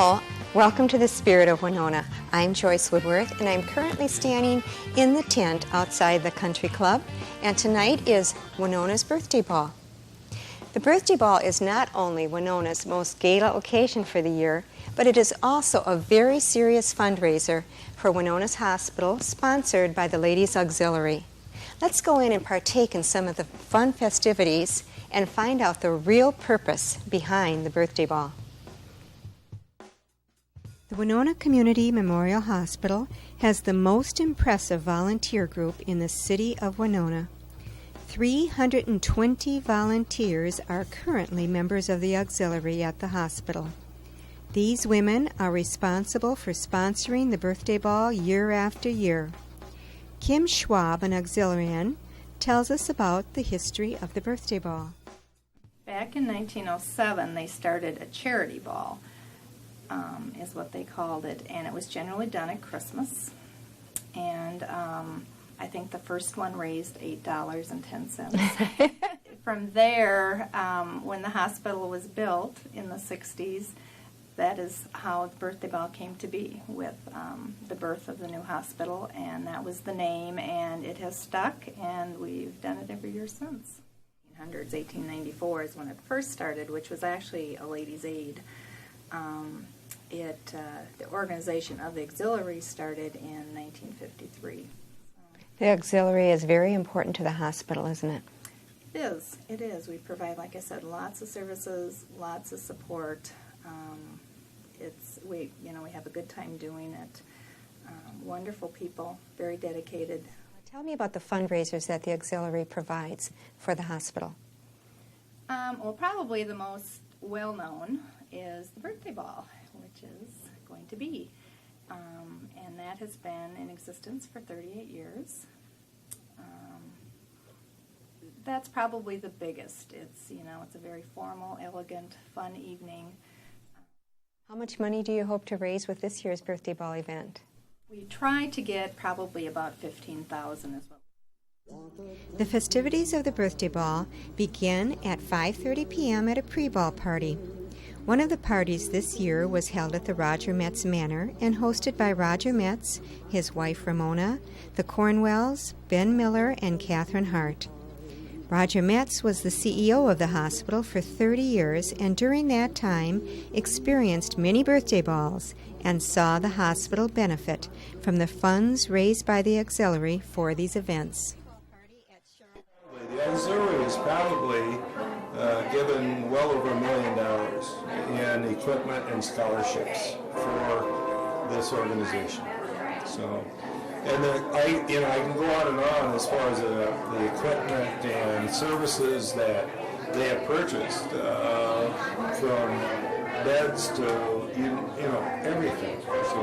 Hello, welcome to the Spirit of Winona. I'm Joyce Woodworth, and I'm currently standing in the tent outside the country club, and tonight is Winona's birthday ball. The birthday ball is not only Winona's most gala occasion for the year, but it is also a very serious fundraiser for Winona's Hospital, sponsored by the Ladies Auxiliary. Let's go in and partake in some of the fun festivities and find out the real purpose behind the birthday ball. The Winona Community Memorial Hospital has the most impressive volunteer group in the city of Winona. 320 volunteers are currently members of the auxiliary at the hospital. These women are responsible for sponsoring the birthday ball year after year. Kim Schwab, an auxiliarian, tells us about the history of the birthday ball. Back in 1907, they started a charity ball. Is what they called it, and it was generally done at Christmas, and I think the first one raised $8.10. From there, when the hospital was built in the 60s, that is how the birthday ball came to be, with the birth of the new hospital, and that was the name, and it has stuck, and we've done it every year since. 1894 is when it first started, which was actually a ladies' aid. The organization of the auxiliary started in 1953. The auxiliary is very important to the hospital, isn't it? It is. We provide, like I said, lots of services, lots of support. We have a good time doing it. Wonderful people, very dedicated. Tell me about the fundraisers that the auxiliary provides for the hospital. Well, probably the most well-known is the birthday ball, which is going to be. And that has been in existence for 38 years. That's probably the biggest. It's a very formal, elegant, fun evening. How much money do you hope to raise with this year's birthday ball event? We try to get probably about $15,000 as well. The festivities of the birthday ball begin at 5:30 p.m. at a pre-ball party. One of the parties this year was held at the Roger Metz Manor and hosted by Roger Metz, his wife Ramona, the Cornwells, Ben Miller, and Catherine Hart. Roger Metz was the CEO of the hospital for 30 years and during that time experienced many birthday balls and saw the hospital benefit from the funds raised by the auxiliary for these events. The auxiliary has probably given well over $1 million in equipment and scholarships for this organization. So, and I can go on and on as far as the equipment and services that they have purchased, from beds to everything. So,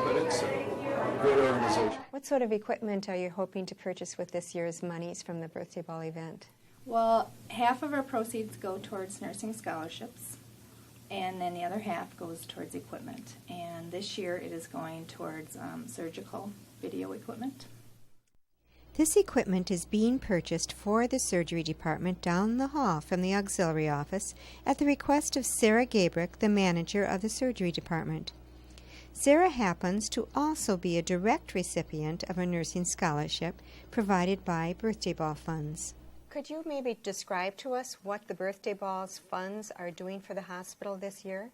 but it's a good organization. What sort of equipment are you hoping to purchase with this year's monies from the birthday ball event? Well, half of our proceeds go towards nursing scholarships, and then the other half goes towards equipment. And this year it is going towards surgical video equipment. This equipment is being purchased for the surgery department down the hall from the auxiliary office at the request of Sarah Gabrick, the manager of the surgery department. Sarah happens to also be a direct recipient of a nursing scholarship provided by birthday ball funds. Could you maybe describe to us what the birthday ball's funds are doing for the hospital this year?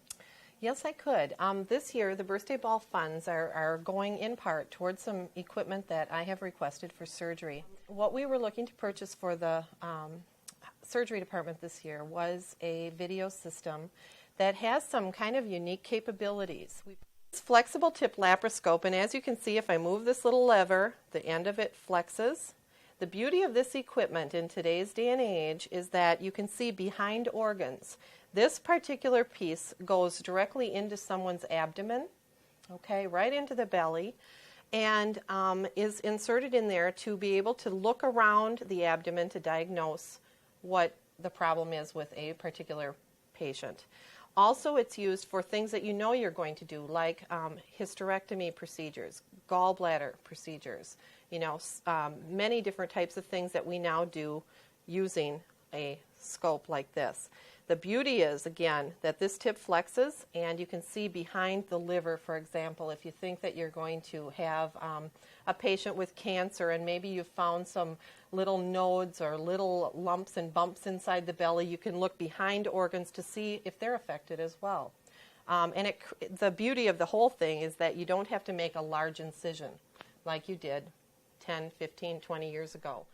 Yes, I could. This year, the birthday ball funds are going in part towards some equipment that I have requested for surgery. What we were looking to purchase for the surgery department this year was a video system that has some kind of unique capabilities. It's a flexible tip laparoscope, and as you can see, if I move this little lever, the end of it flexes. The beauty of this equipment in today's day and age is that you can see behind organs. This particular piece goes directly into someone's abdomen, okay, right into the belly, and is inserted in there to be able to look around the abdomen to diagnose what the problem is with a particular patient. Also, it's used for things that you know you're going to do, like hysterectomy procedures, gallbladder procedures, many different types of things that we now do using a scope like this. The beauty is, again, that this tip flexes, and you can see behind the liver, for example, if you think that you're going to have a patient with cancer and maybe you've found some little nodes or little lumps and bumps inside the belly, you can look behind organs to see if they're affected as well. And the beauty of the whole thing is that you don't have to make a large incision like you did 10, 15, 20 years ago.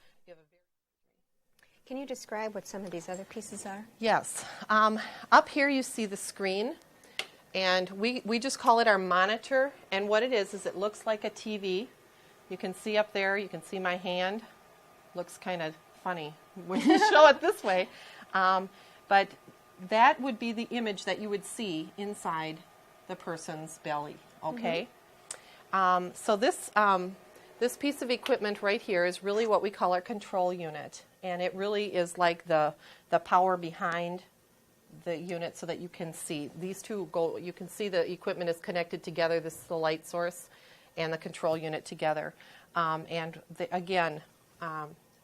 Can you describe what some of these other pieces are? Yes. Up here you see the screen, and we just call it our monitor. And what it is it looks like a TV. You can see up there, you can see my hand. Looks kind of funny when you show it this way. But that would be the image that you would see inside the person's belly, okay? Mm-hmm. So this piece of equipment right here is really what we call our control unit. And it really is like the power behind the unit so that you can see. These two go, you can see the equipment is connected together. This is the light source and the control unit together. Again,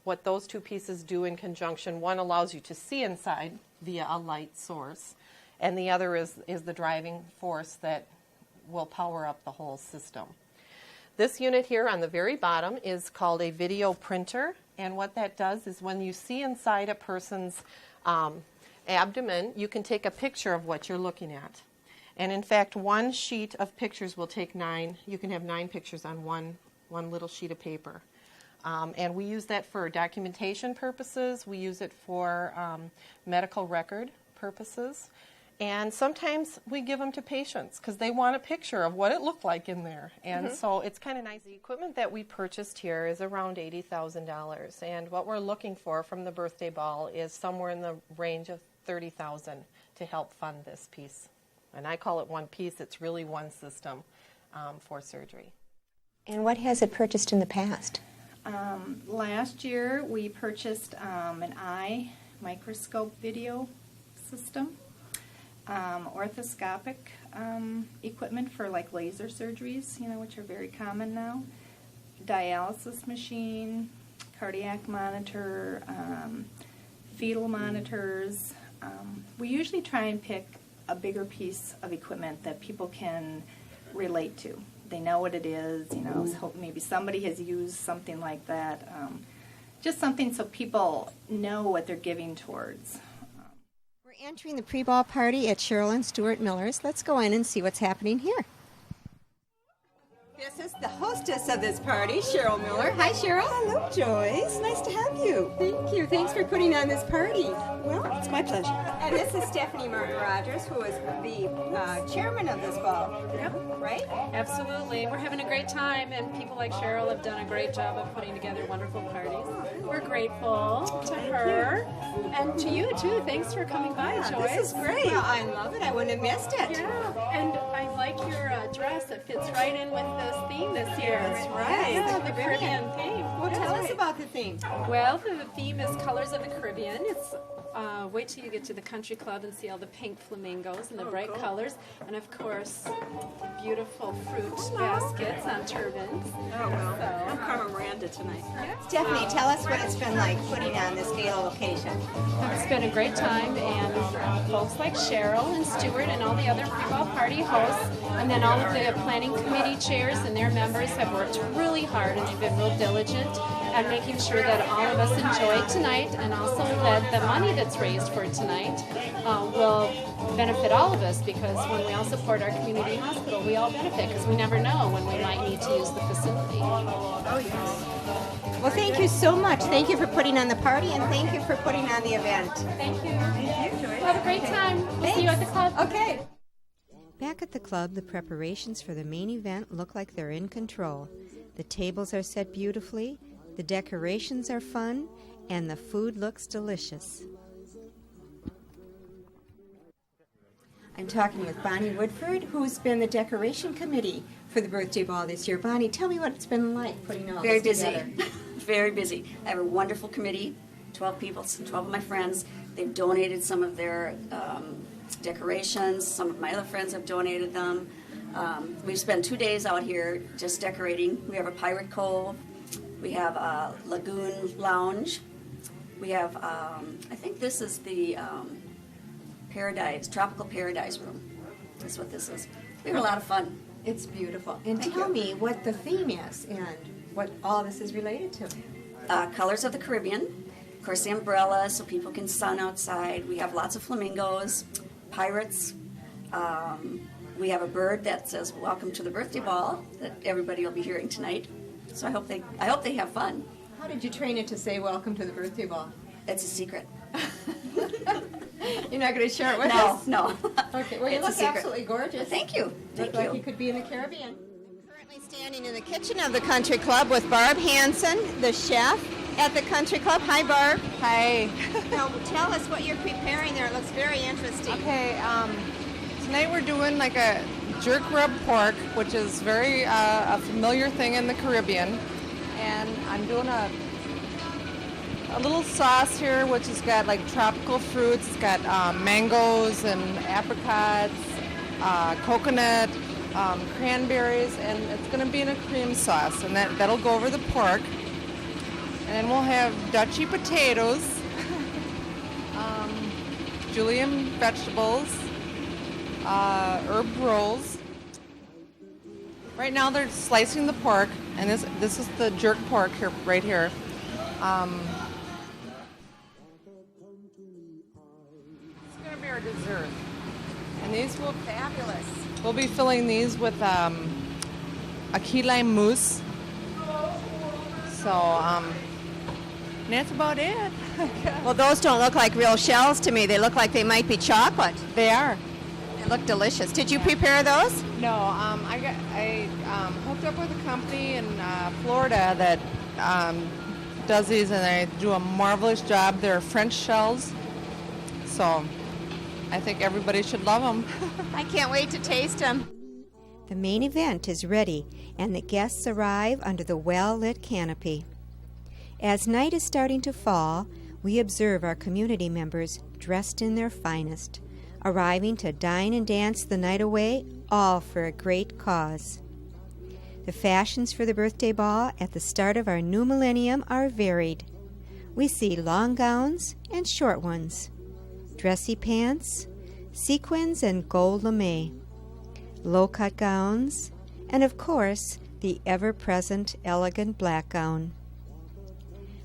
what those two pieces do in conjunction, one allows you to see inside via a light source, and the other is the driving force that will power up the whole system. This unit here on the very bottom is called a video printer, and what that does is when you see inside a person's abdomen, you can take a picture of what you're looking at. And in fact, one sheet of pictures will take 9. You can have 9 pictures on one little sheet of paper. And we use that for documentation purposes. We use it for medical record purposes. And sometimes we give them to patients because they want a picture of what it looked like in there. And so it's kind of nice. The equipment that we purchased here is around $80,000. And what we're looking for from the birthday ball is somewhere in the range of $30,000 to help fund this piece. And I call it one piece. It's really one system for surgery. And what has it purchased in the past? Last year we purchased an eye microscope video system. Orthoscopic equipment for like laser surgeries, which are very common now, dialysis machine, cardiac monitor, fetal monitors. We usually try and pick a bigger piece of equipment that people can relate to. They know what it is, so maybe somebody has used something like that. Just something so people know what they're giving towards. We're entering the pre-ball party at Cheryl and Stuart Miller's. Let's go in and see what's happening here. This is the hostess of this party, Cheryl Miller. Hi, Cheryl. Hello, Joyce. Nice to have you. Thank you. Thanks for putting on this party. Well, it's my pleasure. And this is Stephanie Martin Rogers, who is the chairman of this ball. Yep. Right? Absolutely. We're having a great time, and people like Cheryl have done a great job of putting together wonderful parties. We're grateful to her and to you, too. Thanks for coming by, Joyce. This is great. Well, I love it. I wouldn't have missed it. Yeah, and I like your dress. It fits right in with this theme this year. That's right. Yeah, the Caribbean theme. Well, That's tell us right. about the theme. Well, the theme is Colors of the Caribbean. It's wait till you get to the country club and see all the pink flamingos and the bright colors, and of course, beautiful fruit baskets on turbans. Oh, well. I'm Carmen Miranda tonight. Stephanie, tell us what it's been like putting on this gala occasion. It's been a great time, and folks like Cheryl and Stuart and all the other pre-ball party hosts, and then all of the planning committee chairs and their members have worked really hard, and they've been real diligent at making sure that all of us enjoy tonight, and also that the money that's raised for tonight will benefit all of us, because when we all support our community hospital, we all benefit, because we never know when we might need to use the facility. Oh, yes. Well, thank you so much. Thank you for putting on the party, and thank you for putting on the event. Thank you. Have a great time. We'll see you at the club. Okay. Back at the club, the preparations for the main event look like they're in control. The tables are set beautifully, the decorations are fun, and the food looks delicious. I'm talking with Bonnie Woodford, who's been the decoration committee for the birthday ball this year. Bonnie, tell me what it's been like putting all Very this busy. together. Very busy. I have a wonderful committee, 12 people, 12 of my friends. They've donated some of their decorations. Some of my other friends have donated them. We've spent 2 days out here just decorating. We have a Pirate Cove. We have a Lagoon Lounge. We have, I think this is the paradise, tropical paradise room. That's what this is. We have a lot of fun. It's beautiful. And Thank tell you. me what the theme is and what all this is related to. Colors of the Caribbean. Of course, the umbrella so people can sun outside. We have lots of flamingos, pirates. We have a bird that says "Welcome to the birthday ball" that everybody will be hearing tonight. So I hope they have fun. How did you train it to say "Welcome to the birthday ball"? It's a secret. You're not going to share it with us? No. Okay. Well, you It's a look secret. absolutely gorgeous. Thank you. Look Thank like you. you could be in the Caribbean. I'm currently standing in the kitchen of the Country Club with Barb Hansen, the chef at the Country Club. Hi, Barb. Hi. Now, tell us what you're preparing there. It looks very interesting. Okay, tonight we're doing like a jerk rub pork, which is very a familiar thing in the Caribbean. And I'm doing a little sauce here, which has got like tropical fruits. It's got mangoes and apricots, coconut, cranberries, and it's going to be in a cream sauce. And that'll go over the pork. And then we'll have Dutchy potatoes, julienne vegetables, herb rolls. Right now they're slicing the pork, and this is the jerk pork here, right here. It's going to be our dessert. And these will Fabulous. we'll be filling these with a key lime mousse. So, and that's about it. Well, those don't look like real shells to me. They look like they might be chocolate. They are. They look delicious. Did you prepare those? No, I hooked up with a company in Florida that does these, and they do a marvelous job. They're French shells, so I think everybody should love them. I can't wait to taste them. The main event is ready, and the guests arrive under the well-lit canopy. As night is starting to fall, we observe our community members dressed in their finest, arriving to dine and dance the night away, all for a great cause. The fashions for the birthday ball at the start of our new millennium are varied. We see long gowns and short ones, dressy pants, sequins and gold lame, low-cut gowns, and of course, the ever-present elegant black gown.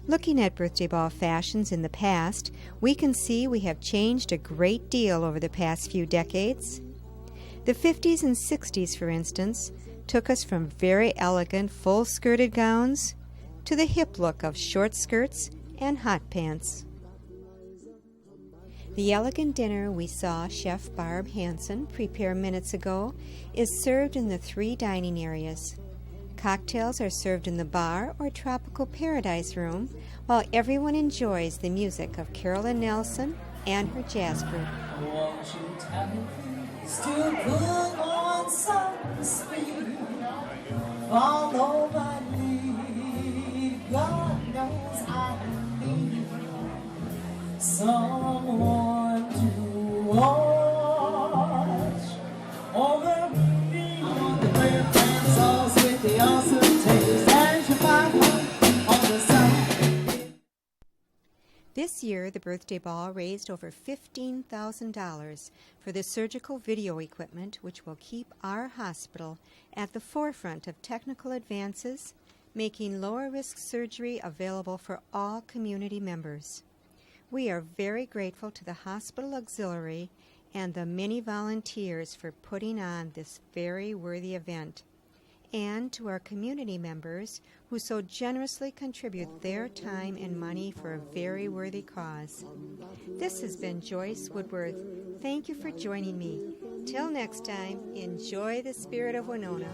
Looking at birthday ball fashions in the past, we can see we have changed a great deal over the past few decades. The 50s and 60s, for instance, took us from very elegant full-skirted gowns to the hip look of short skirts and hot pants. The elegant dinner we saw Chef Barb Hansen prepare minutes ago is served in the 3 dining areas. Cocktails are served in the bar or tropical paradise room, while everyone enjoys the music of Carolyn Nelson and her jazz group. Won't you tell me please to put on some speed? Follow my lead. God knows I need someone to watch over me. I want the great pan sauce with the awesome taste and your fire on the side. This year, the birthday ball raised over $15,000 for the surgical video equipment which will keep our hospital at the forefront of technical advances, making lower-risk surgery available for all community members. We are very grateful to the Hospital Auxiliary and the many volunteers for putting on this very worthy event, and to our community members who so generously contribute their time and money for a very worthy cause. This has been Joyce Woodworth. Thank you for joining me. Till next time, enjoy the Spirit of Winona.